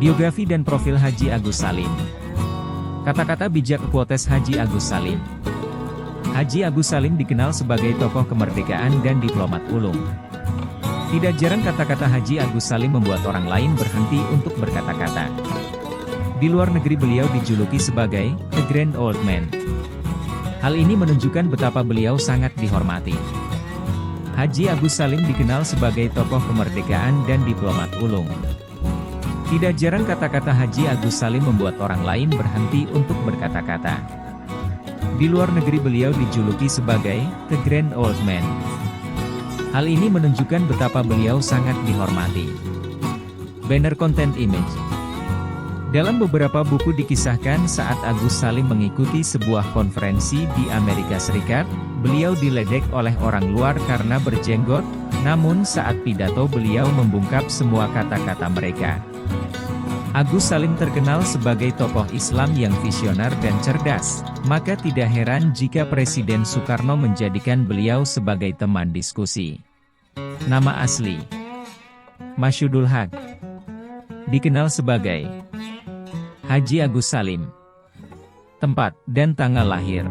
Biografi dan profil Haji Agus Salim. Kata-kata bijak quotes Haji Agus Salim. Haji Agus Salim dikenal sebagai tokoh kemerdekaan dan diplomat ulung. Tidak jarang kata-kata Haji Agus Salim membuat orang lain berhenti untuk berkata-kata. Di luar negeri beliau dijuluki sebagai The Grand Old Man. Hal ini menunjukkan betapa beliau sangat dihormati. Haji Agus Salim dikenal sebagai tokoh kemerdekaan dan diplomat ulung. Tidak jarang kata-kata Haji Agus Salim membuat orang lain berhenti untuk berkata-kata. Di luar negeri beliau dijuluki sebagai The Grand Old Man. Hal ini menunjukkan betapa beliau sangat dihormati. Banner Content Image. Dalam beberapa buku dikisahkan saat Agus Salim mengikuti sebuah konferensi di Amerika Serikat, beliau diledek oleh orang luar karena berjenggot, namun saat pidato beliau membungkap semua kata-kata mereka. Agus Salim terkenal sebagai tokoh Islam yang visioner dan cerdas, maka tidak heran jika Presiden Soekarno menjadikan beliau sebagai teman diskusi. Nama asli: Masyudul Haq. Dikenal sebagai Haji Agus Salim. Tempat dan tanggal lahir: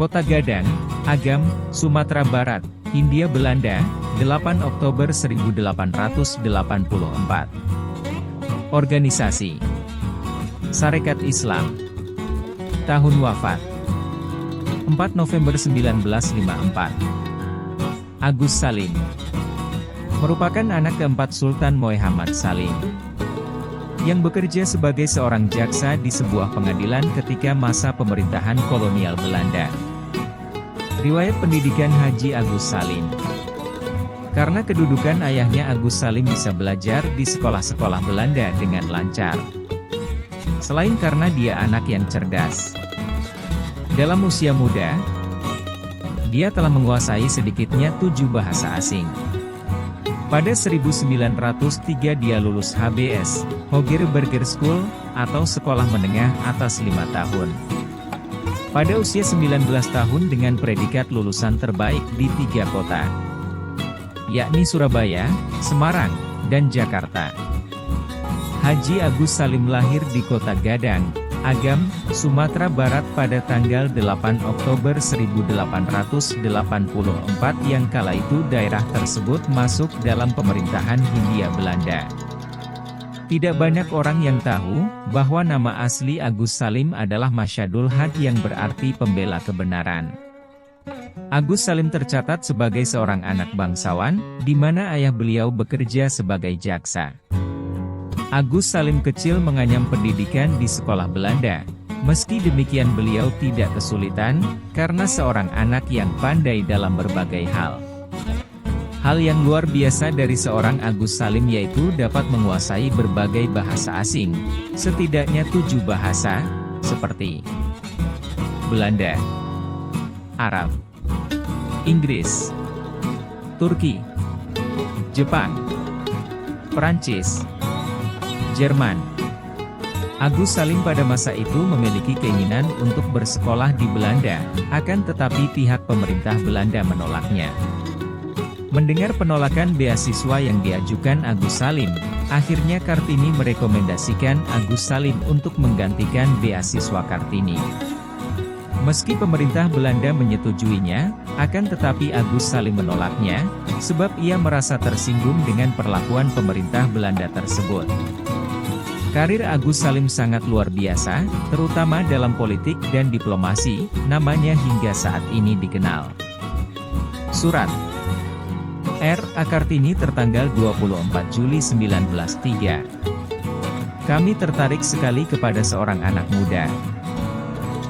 Kota Gadang, Agam, Sumatera Barat, Hindia Belanda, 8 Oktober 1884. Organisasi: Sarekat Islam. Tahun wafat: 4 November 1954. Agus Salim merupakan anak keempat Sultan Muhammad Salim, yang bekerja sebagai seorang jaksa di sebuah pengadilan ketika masa pemerintahan kolonial Belanda. Riwayat pendidikan Haji Agus Salim. Karena kedudukan ayahnya, Agus Salim bisa belajar di sekolah-sekolah Belanda dengan lancar. Selain karena dia anak yang cerdas. Dalam usia muda, dia telah menguasai sedikitnya 7 bahasa asing. Pada 1903 dia lulus HBS, Hoger Burger School, atau sekolah menengah atas 5 tahun. Pada usia 19 tahun dengan predikat lulusan terbaik di 3 kota, yakni Surabaya, Semarang, dan Jakarta. Haji Agus Salim lahir di Kota Gadang, Agam, Sumatera Barat pada tanggal 8 Oktober 1884 yang kala itu daerah tersebut masuk dalam pemerintahan Hindia Belanda. Tidak banyak orang yang tahu bahwa nama asli Agus Salim adalah Masyadul Haq yang berarti pembela kebenaran. Agus Salim tercatat sebagai seorang anak bangsawan, di mana ayah beliau bekerja sebagai jaksa. Agus Salim kecil menganyam pendidikan di sekolah Belanda. Meski demikian beliau tidak kesulitan, karena seorang anak yang pandai dalam berbagai hal. Hal yang luar biasa dari seorang Agus Salim yaitu dapat menguasai berbagai bahasa asing, setidaknya 7 bahasa, seperti Belanda, Arab, Inggris, Turki, Jepang, Perancis, Jerman. Agus Salim pada masa itu memiliki keinginan untuk bersekolah di Belanda, akan tetapi pihak pemerintah Belanda menolaknya. Mendengar penolakan beasiswa yang diajukan Agus Salim, akhirnya Kartini merekomendasikan Agus Salim untuk menggantikan beasiswa Kartini. Meski pemerintah Belanda menyetujuinya, akan tetapi Agus Salim menolaknya, sebab ia merasa tersinggung dengan perlakuan pemerintah Belanda tersebut. Karir Agus Salim sangat luar biasa, terutama dalam politik dan diplomasi, namanya hingga saat ini dikenal. Surat R.A. Kartini tertanggal 24 Juli 1903. Kami tertarik sekali kepada seorang anak muda.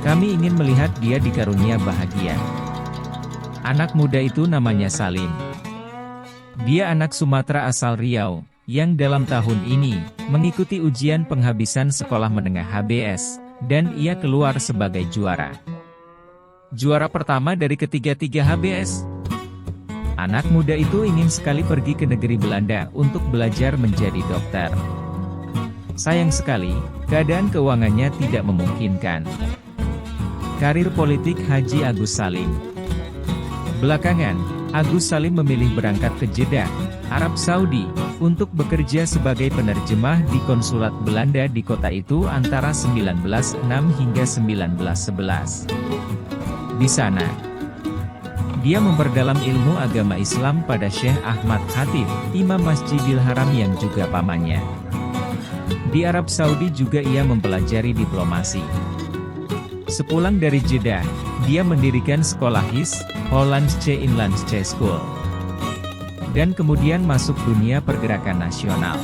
Kami ingin melihat dia dikarunia bahagia. Anak muda itu namanya Salim. Dia anak Sumatera asal Riau, yang dalam tahun ini, mengikuti ujian penghabisan sekolah menengah HBS, dan ia keluar sebagai juara. Juara pertama dari ketiga-tiga HBS. Anak muda itu ingin sekali pergi ke negeri Belanda untuk belajar menjadi dokter. Sayang sekali, keadaan keuangannya tidak memungkinkan. Karir politik Haji Agus Salim. Belakangan, Agus Salim memilih berangkat ke Jeddah, Arab Saudi, untuk bekerja sebagai penerjemah di konsulat Belanda di kota itu antara 1906 hingga 1911. Di sana, dia memperdalam ilmu agama Islam pada Syekh Ahmad Khatib, Imam Masjidil Haram yang juga pamannya. Di Arab Saudi juga ia mempelajari diplomasi. Sepulang dari Jeddah, dia mendirikan sekolah HIS, Hollandsche Inlandsche School. Dan kemudian masuk dunia pergerakan nasional.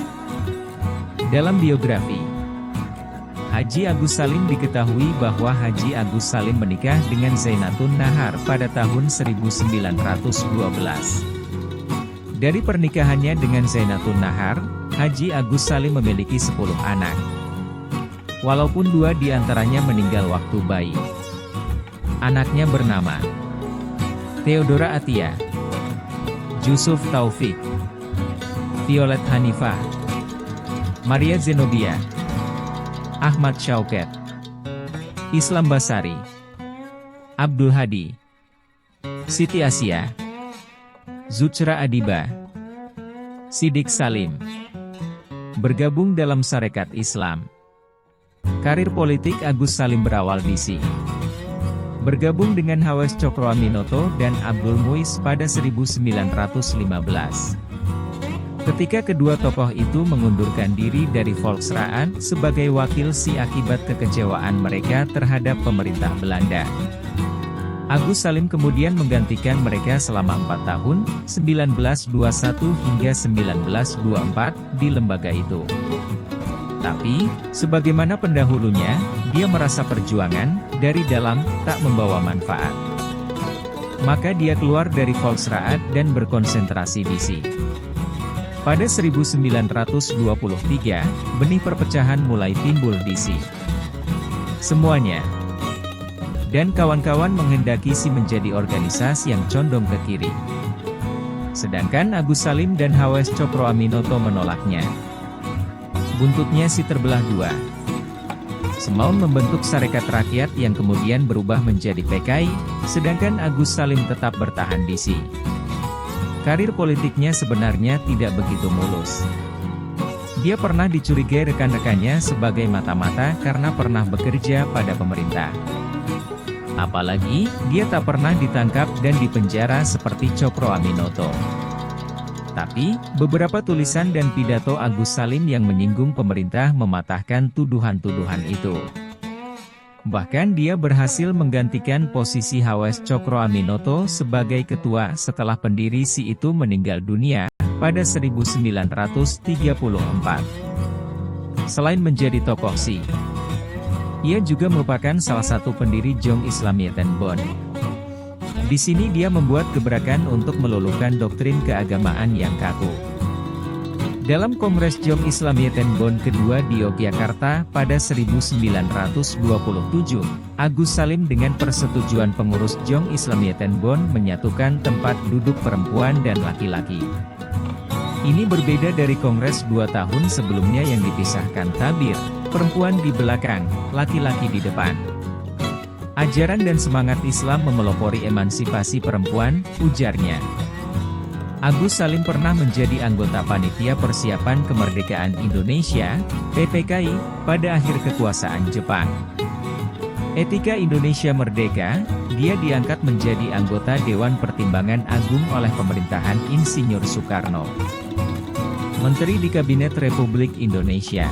Dalam biografi, Haji Agus Salim diketahui bahwa Haji Agus Salim menikah dengan Zainatun Nahar pada tahun 1912. Dari pernikahannya dengan Zainatun Nahar, Haji Agus Salim memiliki 10 anak. Walaupun 2 di antaranya meninggal waktu bayi. Anaknya bernama Theodora Atia, Yusuf Taufik, Violet Hanifah, Maria Zenobia, Ahmad Syauket, Islam Basari, Abdul Hadi, Siti Asia, Zuchra Adiba, Sidik Salim. Bergabung dalam Sarekat Islam. Karir politik Agus Salim berawal di sini. Bergabung dengan Hawes Cokroaminoto dan Abdul Muiz pada 1915. Ketika kedua tokoh itu mengundurkan diri dari Volksraad sebagai wakil akibat kekecewaan mereka terhadap pemerintah Belanda. Agus Salim kemudian menggantikan mereka selama 4 tahun, 1921 hingga 1924, di lembaga itu. Tapi, sebagaimana pendahulunya, dia merasa perjuangan dari dalam tak membawa manfaat. Maka dia keluar dari Volksraad dan berkonsentrasi di sini. Pada 1923, benih perpecahan mulai timbul di sini. Semuanya dan kawan-kawan menghendaki SI menjadi organisasi yang condong ke kiri. Sedangkan Agus Salim dan Hawes Cokroaminoto menolaknya. Buntutnya SI terbelah 2. Semaun membentuk Sarekat Rakyat yang kemudian berubah menjadi PKI, sedangkan Agus Salim tetap bertahan di SI. Karir politiknya sebenarnya tidak begitu mulus. Dia pernah dicurigai rekan-rekannya sebagai mata-mata karena pernah bekerja pada pemerintah. Apalagi, dia tak pernah ditangkap dan dipenjara seperti Cokroaminoto. Tapi, beberapa tulisan dan pidato Agus Salim yang menyinggung pemerintah mematahkan tuduhan-tuduhan itu. Bahkan dia berhasil menggantikan posisi Hawes Cokroaminoto sebagai ketua setelah pendiri SI itu meninggal dunia pada 1934. Selain menjadi tokoh SI, ia juga merupakan salah satu pendiri Jong Islamietenbond. Di sini dia membuat gebrakan untuk meluluhkan doktrin keagamaan yang kaku. Dalam Kongres Jong Islamietenbond kedua di Yogyakarta pada 1927, Agus Salim dengan persetujuan pengurus Jong Islamietenbond menyatukan tempat duduk perempuan dan laki-laki. Ini berbeda dari Kongres 2 tahun sebelumnya yang dipisahkan tabir, perempuan di belakang, laki-laki di depan. Ajaran dan semangat Islam memelopori emansipasi perempuan, ujarnya. Agus Salim pernah menjadi anggota Panitia Persiapan Kemerdekaan Indonesia, PPKI, pada akhir kekuasaan Jepang. Etika Indonesia Merdeka, dia diangkat menjadi anggota Dewan Pertimbangan Agung oleh pemerintahan Insinyur Soekarno. Menteri di Kabinet Republik Indonesia.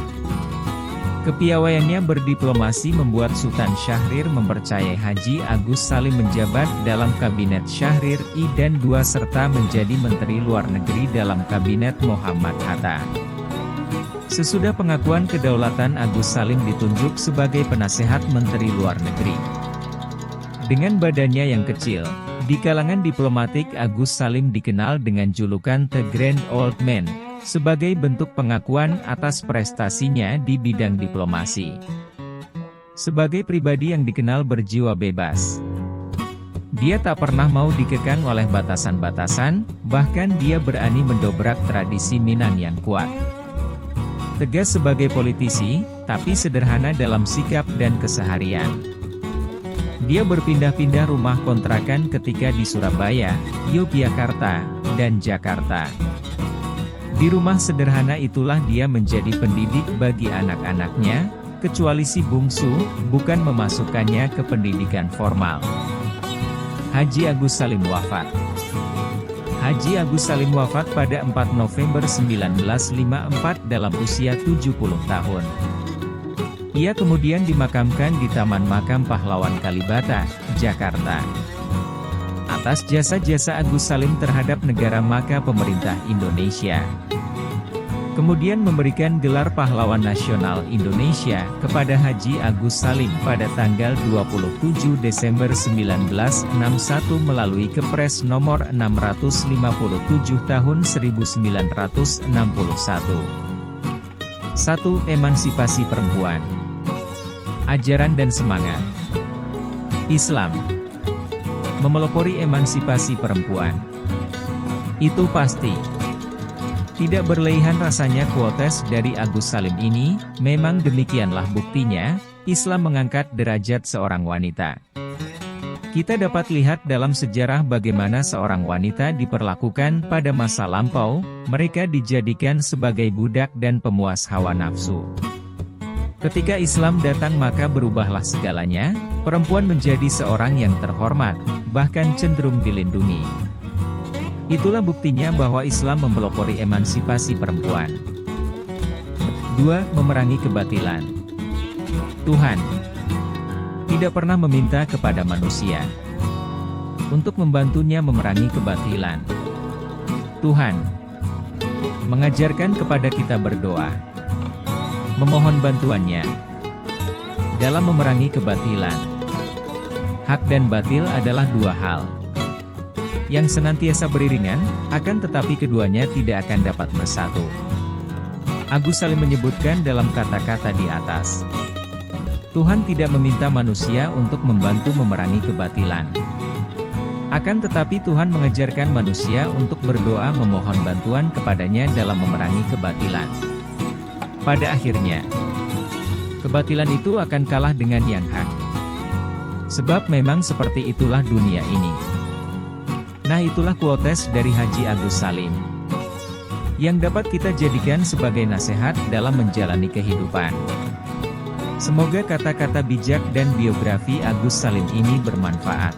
Kepiawaiannya berdiplomasi membuat Sultan Syahrir mempercayai Haji Agus Salim menjabat dalam Kabinet Syahrir I dan II serta menjadi Menteri Luar Negeri dalam Kabinet Muhammad Hatta. Sesudah pengakuan kedaulatan, Agus Salim ditunjuk sebagai penasehat Menteri Luar Negeri. Dengan badannya yang kecil, di kalangan diplomatik Agus Salim dikenal dengan julukan The Grand Old Man, sebagai bentuk pengakuan atas prestasinya di bidang diplomasi. Sebagai pribadi yang dikenal berjiwa bebas, dia tak pernah mau dikekang oleh batasan-batasan, bahkan dia berani mendobrak tradisi Minang yang kuat. Tegas sebagai politisi, tapi sederhana dalam sikap dan keseharian. Dia berpindah-pindah rumah kontrakan ketika di Surabaya, Yogyakarta, dan Jakarta. Di rumah sederhana itulah dia menjadi pendidik bagi anak-anaknya, kecuali si bungsu, bukan memasukkannya ke pendidikan formal. Haji Agus Salim wafat. Haji Agus Salim wafat pada 4 November 1954 dalam usia 70 tahun. Ia kemudian dimakamkan di Taman Makam Pahlawan Kalibata, Jakarta. Atas jasa-jasa Agus Salim terhadap negara maka pemerintah Indonesia kemudian memberikan gelar Pahlawan Nasional Indonesia kepada Haji Agus Salim pada tanggal 27 Desember 1961 melalui Kepres nomor 657 tahun 1961. 1. Emansipasi perempuan. Ajaran dan semangat Islam memelopori emansipasi perempuan. Itu pasti. Tidak berlebihan rasanya quotes dari Agus Salim ini, memang demikianlah buktinya, Islam mengangkat derajat seorang wanita. Kita dapat lihat dalam sejarah bagaimana seorang wanita diperlakukan pada masa lampau, mereka dijadikan sebagai budak dan pemuas hawa nafsu. Ketika Islam datang maka berubahlah segalanya, perempuan menjadi seorang yang terhormat, bahkan cenderung dilindungi. Itulah buktinya bahwa Islam mempelopori emansipasi perempuan. 2. Memerangi kebatilan. Tuhan tidak pernah meminta kepada manusia untuk membantunya memerangi kebatilan. Tuhan mengajarkan kepada kita berdoa, memohon bantuannya dalam memerangi kebatilan. Hak dan batil adalah dua hal yang senantiasa beriringan, akan tetapi keduanya tidak akan dapat bersatu. Agus Salim menyebutkan dalam kata-kata di atas, Tuhan tidak meminta manusia untuk membantu memerangi kebatilan. Akan tetapi Tuhan mengajarkan manusia untuk berdoa memohon bantuan kepadanya dalam memerangi kebatilan. Pada akhirnya, kebatilan itu akan kalah dengan yang hak. Sebab memang seperti itulah dunia ini. Nah itulah quotes dari Haji Agus Salim yang dapat kita jadikan sebagai nasihat dalam menjalani kehidupan. Semoga kata-kata bijak dan biografi Agus Salim ini bermanfaat.